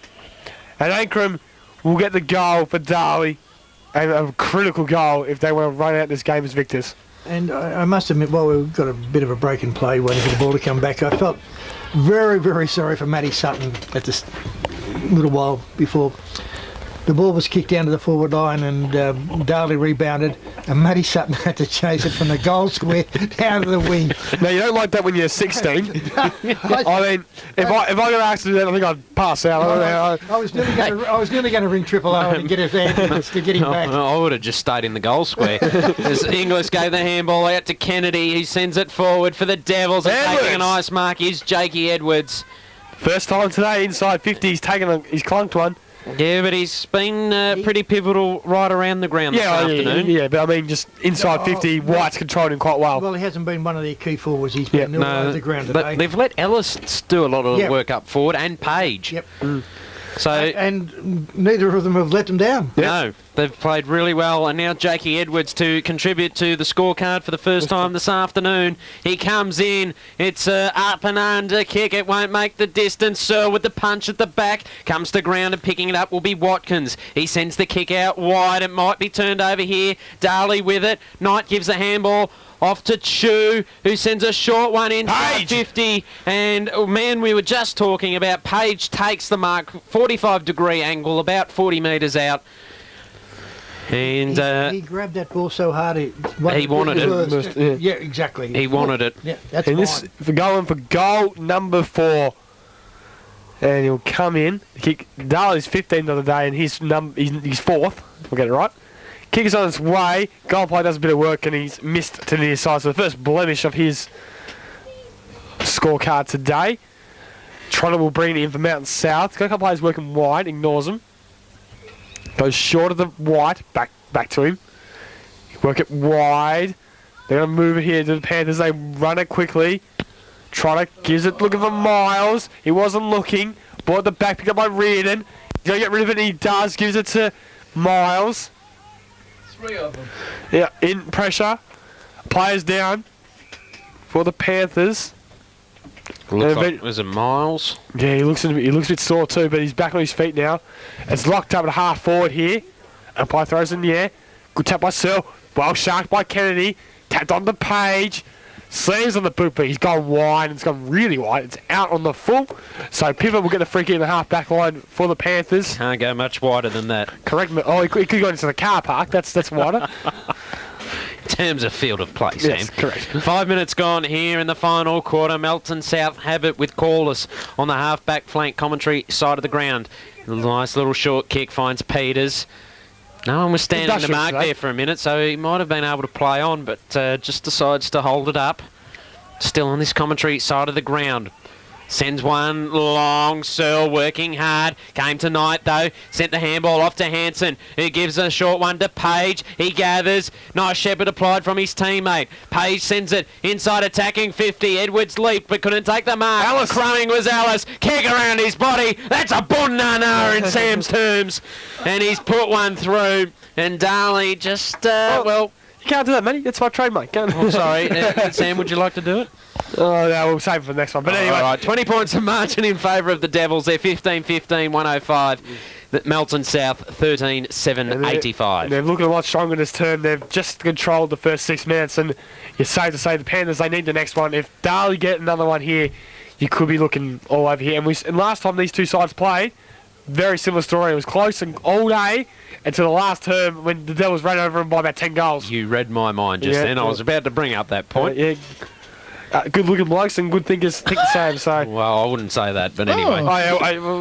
And Ankrum will get the goal for Darley. And a critical goal if they want to run out this game as victors. And I must admit, while we've got a bit of a break in play waiting for the ball to come back, I felt very, very sorry for Matty Sutton at this little while before. The ball was kicked down to the forward line and Darley rebounded, and Matty Sutton had to chase it from the goal square down to the wing. Now, you don't like that when you're 16. I mean, if I got asked to do that, I think I'd pass out. I was nearly going to ring Triple O and get his ambulance to get him back. I would have just stayed in the goal square. As Inglis gave the handball out to Kennedy, he sends it forward for the Devils. And taking a nice mark is Jakey Edwards. First time today inside 50, he's clunked one. Yeah, but he's been pretty pivotal right around the ground this afternoon. Yeah, but I mean, just inside 50, White's controlled him quite well. Well, he hasn't been one of their key forwards. He's been all over the ground today. They've let Ellis do a lot of work up forward, and Page. Yep. So and neither of them have let them down. No, they've played really well, and now Jakey Edwards to contribute to the scorecard for the first time this afternoon. He comes in, it's a up and under kick, it won't make the distance. Searle with the punch at the back, comes to ground and picking it up will be Watkins. He sends the kick out wide, it might be turned over here. Darley with it, Knight gives the handball off to Chu, who sends a short one in 50. And, oh man, we were just talking about Page takes the mark, 45-degree angle, about 40 metres out. And he grabbed that ball so hard he wanted it. Yeah, exactly. He wanted it. Yeah, that's and this for going for goal number 4. And he'll come in. Kick Darley's 15th of the day, and he's 4th. We'll get it right. Kick is on its way. Goal play does a bit of work, and he's missed to the near side. So the first blemish of his scorecard today. Trotter will bring it in for Mountain South. Got a couple players working wide, ignores them. Goes short of the White, back to him. Work it wide. They're going to move it here to the Panthers. They run it quickly. Trotter gives it, looking for Miles. He wasn't looking. Ball at the back, picked up by Reardon. He's going to get rid of it, and he does. Gives it to Miles. 3 of them. Yeah, in pressure. Players down for the Panthers. Looks like, was it Miles? Yeah, he looks a bit sore too, but he's back on his feet now. It's locked up at half forward here. Umpire throws in the air. Good tap by Searle. Well sharked by Kennedy. Tapped on the Page. Slams on the boot, but he's gone wide. It's gone really wide. It's out on the full. So Pivot will get the free kick in the half back line for the Panthers. Can't go much wider than that. Correct me. Oh, he could go into the car park. That's wider. In terms of field of play, Sam. Yes, correct. 5 minutes gone here in the final quarter. Melton South have it with Corliss on the half-back flank commentary side of the ground. Nice little short kick finds Peters. No one was standing to mark there for a minute, so he might have been able to play on, but just decides to hold it up. Still on this commentary side of the ground. Sends one long, Searle working hard. Came tonight though. Sent the handball off to Hanson, who gives a short one to Page. He gathers. Nice Shepherd applied from his teammate. Page sends it inside attacking 50. Edwards leaped but couldn't take the mark. Alice. Crowing was Alice. Kick around his body. That's a bunana in Sam's terms. And he's put one through. And Darley just, well... You can't do that, Matty. That's my trademark. I'm sorry. Sam, would you like to do it? Oh, no, we'll save it for the next one. But anyway. All right, 20 points of margin in favour of the Devils. They're 15-15, 105. Melton South, 13-7-85. They're looking a lot stronger this term. They've just controlled the first 6 minutes, and it's safe to say the Panthers, they need the next one. If Darley get another one here, you could be looking all over here. And last time these two sides played, very similar story. It was close and all day until the last term when the Devils ran over them by about 10 goals. You read my mind just then. I was about to bring up that point. Good-looking blokes and good thinkers think the same. So, well, I wouldn't say that, but anyway.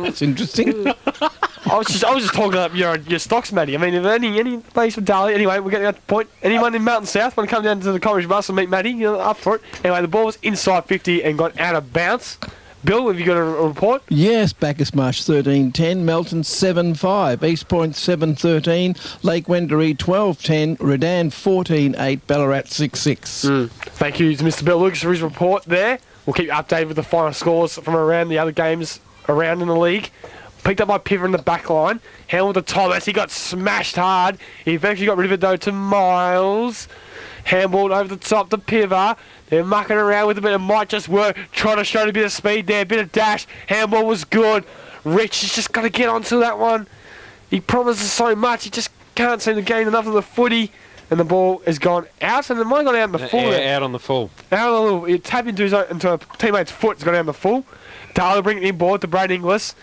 That's interesting. I was just talking about your stocks, Matty. I mean, if any place for Darley. Anyway, we're getting at the point. Anyone in Mountain South want to come down to the College Bus and meet Matty? You're up for it. Anyway, the ball was inside 50 and got out of bounds. Bill, have you got a report? Yes, Bacchus Marsh 13-10, Melton 7-5, East Point 7-13, Lake Wendouree 12-10, Redan 14-8, Ballarat 6-6. Thank you to Mr. Bill Lucas for his report there. We'll keep you updated with the final scores from around the other games around in the league. Picked up by Piver in the back line. Handled to Thomas. He got smashed hard. He eventually got rid of it though to Miles. Handballed over the top to Piver. They're mucking around with it, but it might just work. Trying to show a bit of speed there, a bit of dash. Handball was good. Rich has just got to get onto that one. He promises so much. He just can't seem to gain enough of the footy. And the ball has gone out, and it might have gone out in the full. Out on the full. Out on the little, it tapped into a teammate's foot. It's gone out in the full. Darley bringing it inboard to Brad Inglis.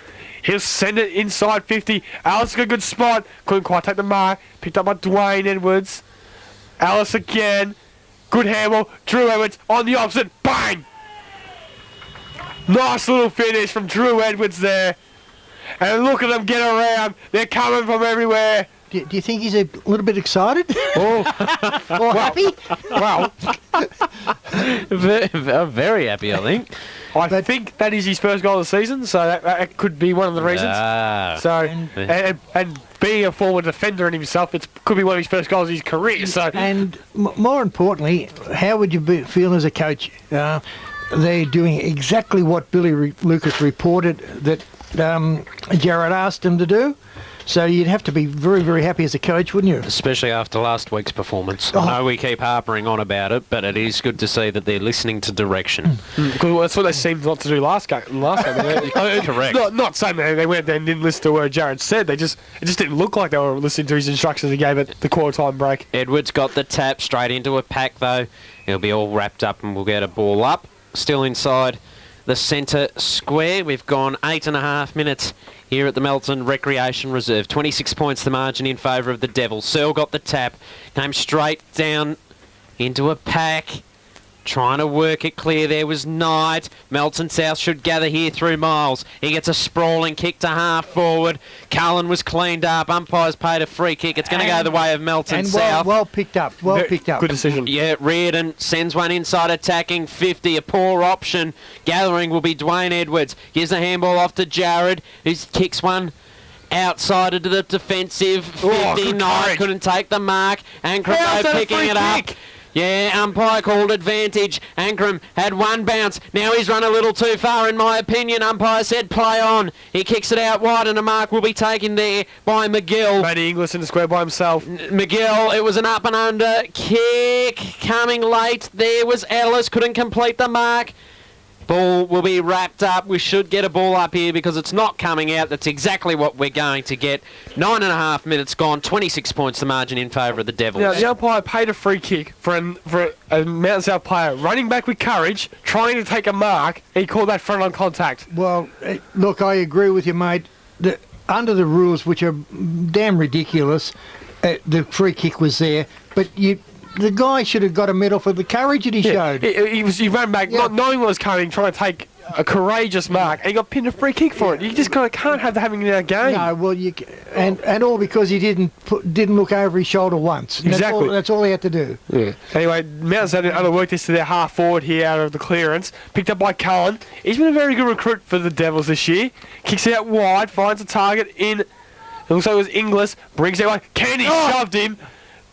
He'll send it inside 50. Alice got a good spot. Couldn't quite take the mark. Picked up by Dwayne Edwards. Alice again. Good handball. Drew Edwards on the opposite. Bang! Nice little finish from Drew Edwards there. And look at them get around. They're coming from everywhere. Do you think he's a little bit excited? Or happy? Well, Very happy, I think. I think that is his first goal of the season, so that could be one of the reasons. So, and being a former defender in himself, it could be one of his first goals of his career. So, and more importantly, how would you feel as a coach? They're doing exactly what Billy Lucas reported that Jared asked him to do. So you'd have to be very, very happy as a coach, wouldn't you? Especially after last week's performance. I know we keep harping on about it, but it is good to see that they're listening to direction. Well, that's what they seemed not to do last game. Correct. Not saying they went there and didn't listen to what Jared said. It just didn't look like they were listening to his instructions he gave at the quarter time break. Edwards got the tap straight into a pack, though. He'll be all wrapped up and we'll get a ball up. Still inside the centre square. We've gone 8.5 minutes here at the Melton Recreation Reserve. 26 points the margin in favour of the Devils. Searle got the tap. Came straight down into a pack. Trying to work it clear. There was Knight. Melton South should gather here through Miles. He gets a sprawling kick to half forward. Cullen was cleaned up. Umpires paid a free kick. It's going to go the way of Melton South. Well picked up. Well picked up. Good decision. Yeah, Reardon sends one inside attacking 50. A poor option. Gathering will be Dwayne Edwards. Gives the handball off to Jared, who kicks one outside into the defensive 50. Knight couldn't take the mark. Ankrum picking it up. Yeah, umpire called advantage. Ankrum had one bounce. Now he's run a little too far, in my opinion. Umpire said play on. He kicks it out wide, and a mark will be taken there by McGill. Matty Inglis in the square by himself. McGill, it was an up and under kick. Coming late, there was Ellis. Couldn't complete the mark. Ball will be wrapped up. We should get a ball up here because it's not coming out. That's exactly what we're going to get. 9.5 minutes gone. 26 points the margin in favour of the Devils. Now, the umpire paid a free kick for a Mountain South player running back with courage, trying to take a mark. He called that front on contact. Well, look, I agree with you, mate. Under the rules, which are damn ridiculous, the free kick was there, but the guy should have got a medal for the courage that he showed. He ran back, not knowing what was coming, trying to take a courageous mark, and he got pinned a free kick for it. You just kind of can't have that having in our game. No, well, and all because he didn't look over his shoulder once. And Exactly. That's all he had to do. Yeah. Anyway, Mountain's had other work this to their half forward here out of the clearance. Picked up by Cullen. He's been a very good recruit for the Devils this year. Kicks it out wide, finds a target in. It looks like it was Inglis. Brings it wide. Kennedy shoved him.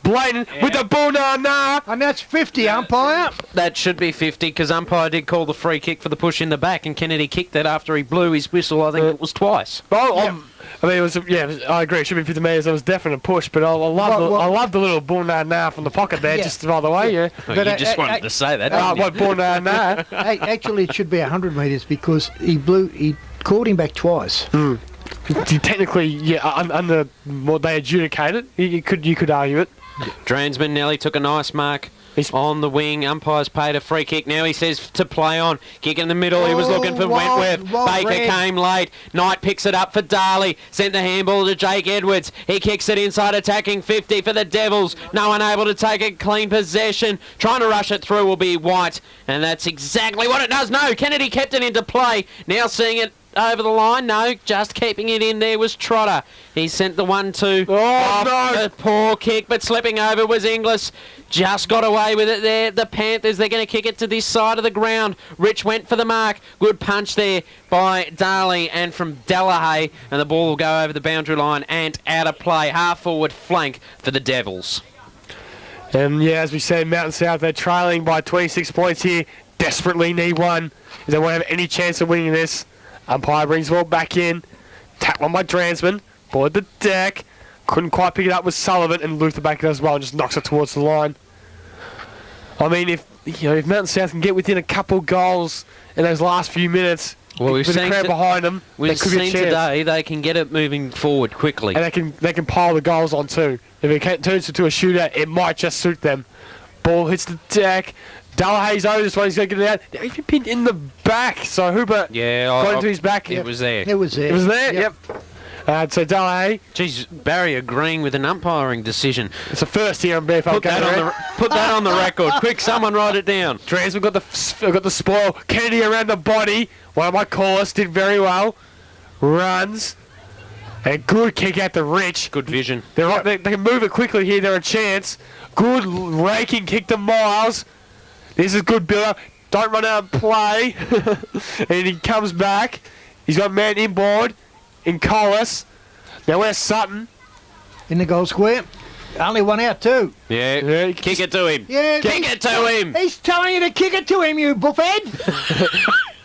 Bladen with the boo-na-na. And that's 50, umpire. That should be 50 because umpire did call the free kick for the push in the back, and Kennedy kicked it after he blew his whistle. I think it was twice. Well, I mean, I agree. It should be 50 metres. It was definitely a push, but I love the little ball-na-na from the pocket there, just by the way. Yeah. Well, But, you just wanted to say that. didn't you? What ball-na-na? Actually, it should be 100 metres because he called him back twice. Technically, under what they adjudicated, you could argue it. Dransman Nelly took a nice mark He's on the wing. Umpire's paid a free kick. Now he says to play on. Kick in the middle. He was looking for Wentworth. Baker came late. Knight picks it up for Darley. Sent the handball to Jake Edwards. He kicks it inside, attacking 50 for the Devils. No one able to take a clean possession. Trying to rush it through will be White. And that's exactly what it does. No, Kennedy kept it into play. Now seeing it over the line. No, just keeping it in there was Trotter. He sent the 1-2. Oh, no. A poor kick, but slipping over was Inglis. Just got away with it there. The Panthers, they're going to kick it to this side of the ground. Rich went for the mark. Good punch there by Darley and from Delahaye. And the ball will go over the boundary line and out of play. Half forward flank for the Devils. And yeah, as we said, Mountain South, they're trailing by 26 points here. Desperately need one if they won't have any chance of winning this. Umpire brings the ball back in. Tap on by Dransman. Ball at the deck. Couldn't quite pick it up with Sullivan, and Luther back in as well and just knocks it towards the line. I mean, if Mountain South can get within a couple goals in those last few minutes, well, with the crowd behind them, we've there could be a seen chance. today they can get it moving forward quickly. And they can pile the goals on too. If it turns into a shootout, it might just suit them. Ball hits the deck. Delahaye's over this one. He's going to get it out. He's been pinned in the back. So Hooper got into his back. It was there. It was there. It was there? Yep. So Delahaye. Geez, Barry agreeing with an umpiring decision. It's the first here on BFL. Put that on the record. Quick, someone write it down. Dransman got the spoil. Kennedy around the body. One of my callers did very well. Runs. And good kick out to Rich. Good vision. They can move it quickly here. They're a chance. Good raking kick to Miles. This is good build-up. Don't run out of play. And he comes back. He's got a man inboard in Collis. Now where's Sutton? In the goal square. Only one out too. Yeah, kick it to him. Yeah, Kick it to him. He's telling you to kick it to him, you buffhead.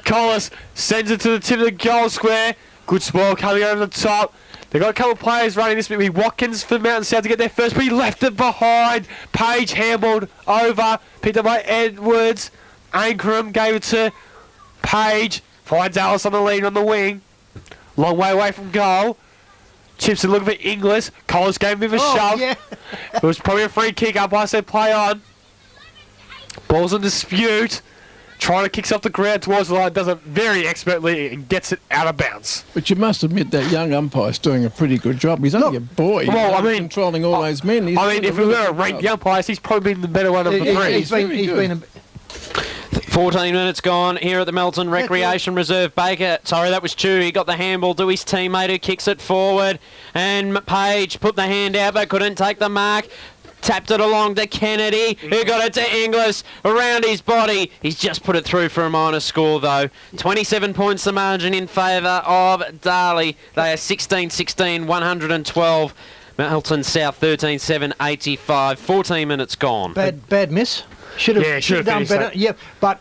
Collis sends it to the tip of the goal square. Good spoil coming over the top. They've got a couple of players running this bit. Watkins for Mountain South to get there first, but he left it behind. Page handballed over. Picked up by Edwards. Ankrum gave it to Page. Finds Alice on the lead on the wing. Long way away from goal. Chips and looking for Inglis. Collins gave him a shove. Yeah. It was probably a free kick up. I said play on. Ball's in dispute. Trying to kick off the ground towards the line. Does it very expertly and gets it out of bounds. But you must admit that young umpire's doing a pretty good job. He's only a boy. Well, I mean, controlling all those men. He's doing if a we really were good ranked job. umpires, he's probably been the better one of the three. He's been 14 minutes gone here at the Melton Recreation Reserve. Baker, sorry, that was Chew. He got the handball to his teammate who kicks it forward. And Page put the hand out but couldn't take the mark. Tapped it along to Kennedy, who got it to Inglis around his body. He's just put it through for a minor score, though. 27 points the margin in favour of Darley. They are 16-16, 112. Melton South 13-7, 85. 14 minutes gone. bad miss. Should have done better. That. Yeah, but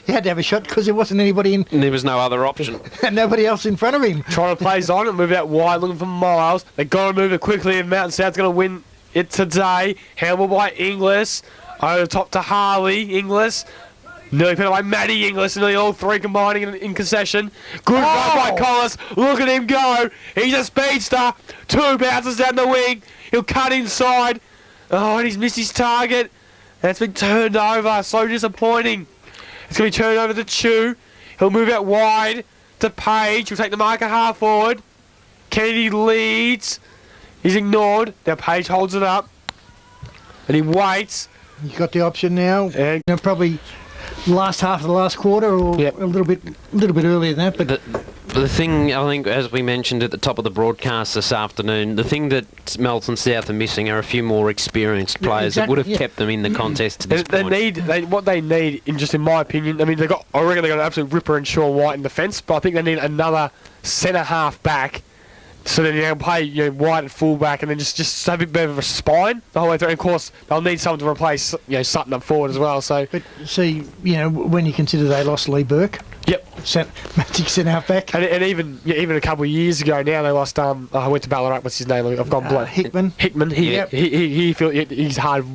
he had to have a shot because there wasn't anybody in, There was no other option. and nobody else in front of him. Trying to plays on and move it out wide, looking for Miles. They've got to move it quickly, and Mountain South's going to win it today. Handball by Inglis. Over the top to Harley. Inglis. Nearly put it by Matty Inglis. Nearly all three combining in concession. Good run by Collis. Look at him go. He's a speedster. Two bounces down the wing. He'll cut inside. Oh, and he's missed his target. That's been turned over. So disappointing. It's going to be turned over to Chew. He'll move out wide to Page. He'll take the marker half forward. Kennedy leads. He's ignored. Now Page holds it up. And he waits. He's got the option now. And They'll probably last half of the last quarter, or Yep. a little bit earlier than that. But The thing, I think, as we mentioned at the top of the broadcast this afternoon, the thing that Melton South are missing are a few more experienced Yeah, players that would have exactly, yeah. kept them in the contest to this They point. what they need, in my opinion, I mean, I reckon they got an absolute ripper in Sean White in defence, but I think they need another centre half back. So then you can play White at full back, and then just have a bit of a spine the whole way through. And of course, they'll need someone to replace Sutton up forward as well. So see, when you consider they lost Lee Burke, yep. magic centre half back, And even a couple of years ago now they lost. I went to Ballarat. What's his name? I've gone blank. Hickman. He's hard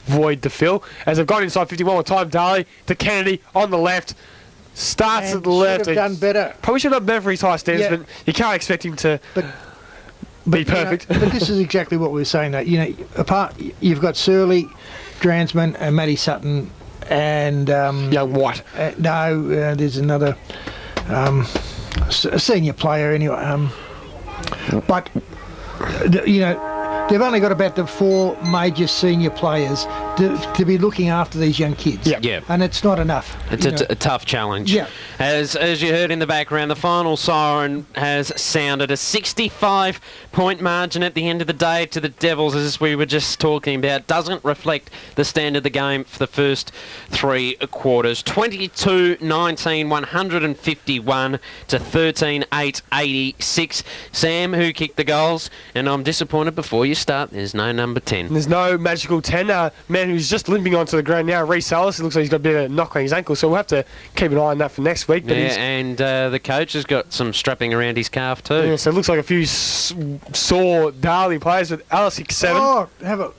void to fill. As they've gone inside 51 more time, Darley to Kennedy on the left. Starts And at the left. should have done better. Probably should have done better for his high standards, Yeah. but you can't expect him to be perfect. But this is exactly what we were saying. That apart, you've got Surley, Dransman, and Matty Sutton, and Young White. there's another senior player anyway. But they've only got about the 4 major senior players to be looking after these young kids. Yeah. And it's not enough. It's a tough challenge. Yeah. As you heard in the background, the final siren has sounded. A 65-point margin at the end of the day to the Devils, as we were just talking about, doesn't reflect the standard of the game for the first 3 quarters. 22-19, 151 to 13-8, 86. Sam, who kicked the goals, and I'm disappointed before you start, there's no number 10. There's no magical 10. Man who's just limping onto the ground now, Reece Ellis. It looks like he's got a bit of a knock on his ankle, so we'll have to keep an eye on that for next week. But And the coach has got some strapping around his calf too. yeah, so it looks like a few sore Darley players with Ellis 7. Oh,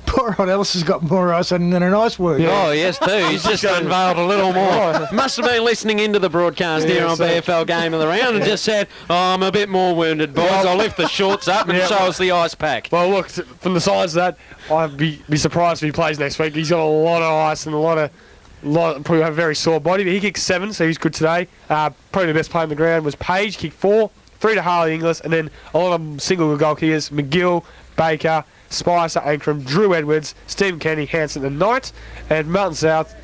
poor old Ellis has got more ice than an ice word. Oh, yes, too. He's just unveiled a little more. Must have been listening into the broadcast here on BFL Game of the Round and just said, I'm a bit more wounded, boys. I'll lift the shorts up and show us the ice pack. Well, look, from the signs of that, I'd be surprised if he plays next week. He's got a lot of ice and a lot probably have a very sore body, but he kicked 7, so he's good today. Probably the best player on the ground was Page, kicked 4, 3 to Harley Inglis, and then a lot of single goal kickers, McGill, Baker, Spicer, Ankrum, Drew Edwards, Stephen Kenny, Hanson and Knight. And Melton South,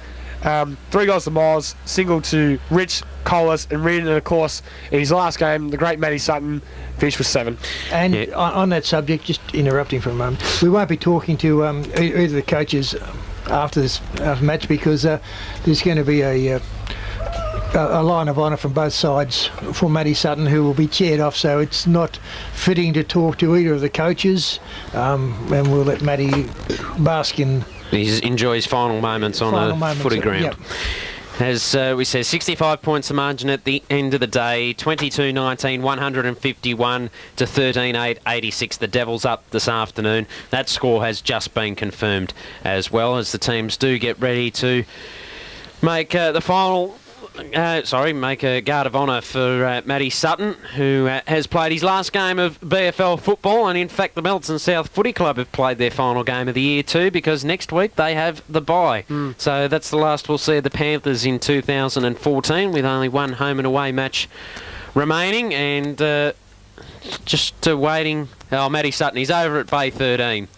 3 goals to Miles, single to Rich, Colas and Reardon, and of course in his last game the great Matty Sutton finished with 7. And on that subject, just interrupting for a moment, we won't be talking to either of the coaches after this match because there's going to be a line of honour from both sides for Matty Sutton, who will be chaired off, so it's not fitting to talk to either of the coaches, and we'll let Matty bask in. He enjoys final moments on a footy ground. Yep. As we said, 65 points the margin at the end of the day, 22-19, 151 to 13-8, 86. The Devils up this afternoon. That score has just been confirmed as well, as the teams do get ready to make the final... make a guard of honour for Matty Sutton, who has played his last game of BFL football, and in fact the Melton South Footy Club have played their final game of the year too, because next week they have the bye. So that's the last we'll see of the Panthers in 2014, with only one home and away match remaining, and just waiting. Oh, Matty Sutton, he's over at Bay 13.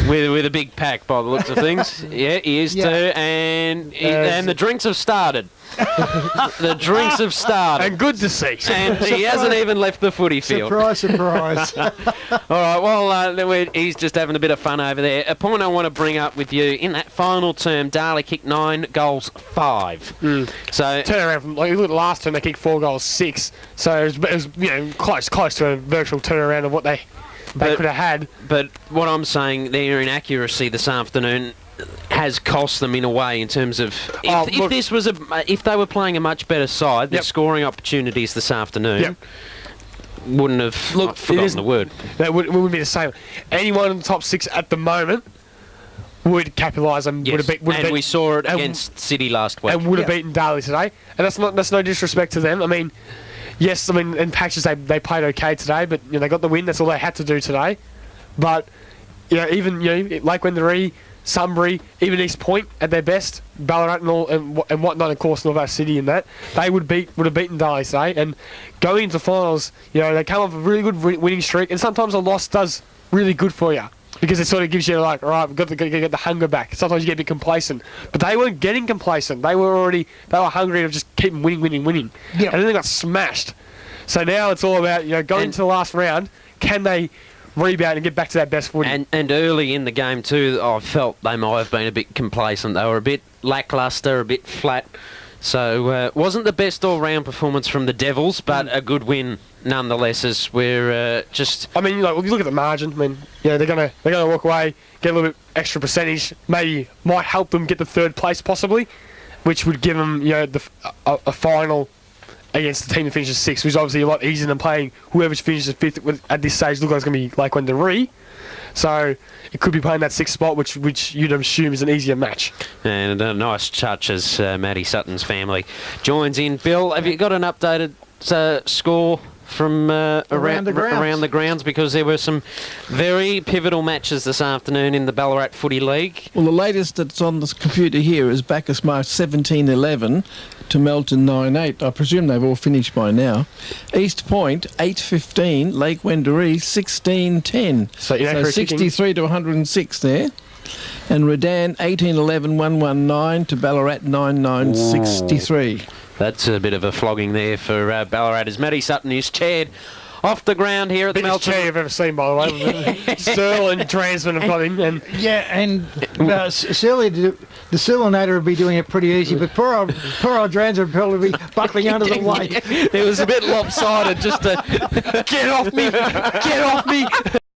with a big pack by the looks of things. Yeah, he is too. And the drinks have started. The drinks have started. And good to see. And he hasn't even left the footy field. Surprise, surprise. All right, well, he's just having a bit of fun over there. A point I want to bring up with you, in that final term, Darley kicked 9 goals, 5. So Turn around from, like, look, last term they kicked 4 goals, 6. So it was close to a virtual turnaround of what they could have had. But what I'm saying, their inaccuracy this afternoon has cost them in a way, in terms of if they were playing a much better side, their scoring opportunities this afternoon wouldn't have forgotten the word. That would be the same. Anyone in the top 6 at the moment would capitalise and would have we saw it against City last week. And would have beaten Darley today. And that's no disrespect to them. I mean, yes, in patches they played okay today, but they got the win. That's all they had to do today. But even Lake Wendouree, Sunbury, even East Point at their best, Ballarat and whatnot, of course, North City and that, they would have beaten Darley today. And going into finals, they come off a really good winning streak, and sometimes a loss does really good for you. because it sort of gives you like, all right, we've got to get the hunger back. Sometimes you get a bit complacent, but they weren't getting complacent. They were hungry to just keep winning, Yep. and then they got smashed. So now it's all about going into the last round. Can they rebound and get back to that best footing? And early in the game too, I felt they might have been a bit complacent. They were a bit lacklustre, a bit flat. So wasn't the best all-round performance from the Devils, but a good win nonetheless. As we're just. I mean, if you look at the margin, I mean, they're gonna walk away, get a little bit extra percentage. Maybe might help them get the third place possibly, which would give them a final against the team that finishes sixth, which is obviously a lot easier than playing whoever finishes fifth at this stage. Look like it's gonna be like Wendouree. So it could be playing that sixth spot, which you'd assume is an easier match. And a nice touch as Matty Sutton's family joins in. Bill, have you got an updated score from around the grounds? Because there were some very pivotal matches this afternoon in the Ballarat Footy League. Well, the latest that's on this computer here is Bacchus Marsh 17-11 to Melton 9-8. I presume they've all finished by now. East Point 8-15, Lake Wendouree 16-10. So 63 to 106 there. And Redan 18-11, 119 to Ballarat 9-9, 63. That's a bit of a flogging there for Ballarat as Matty Sutton is chaired off the ground here at the Biggest Melton. chair you've ever seen, by the way. Searle and Transman have got him. And Surly, the Searlenator would be doing it pretty easy, but poor old Drans would probably be buckling under the weight. It was a bit lopsided just to get off me.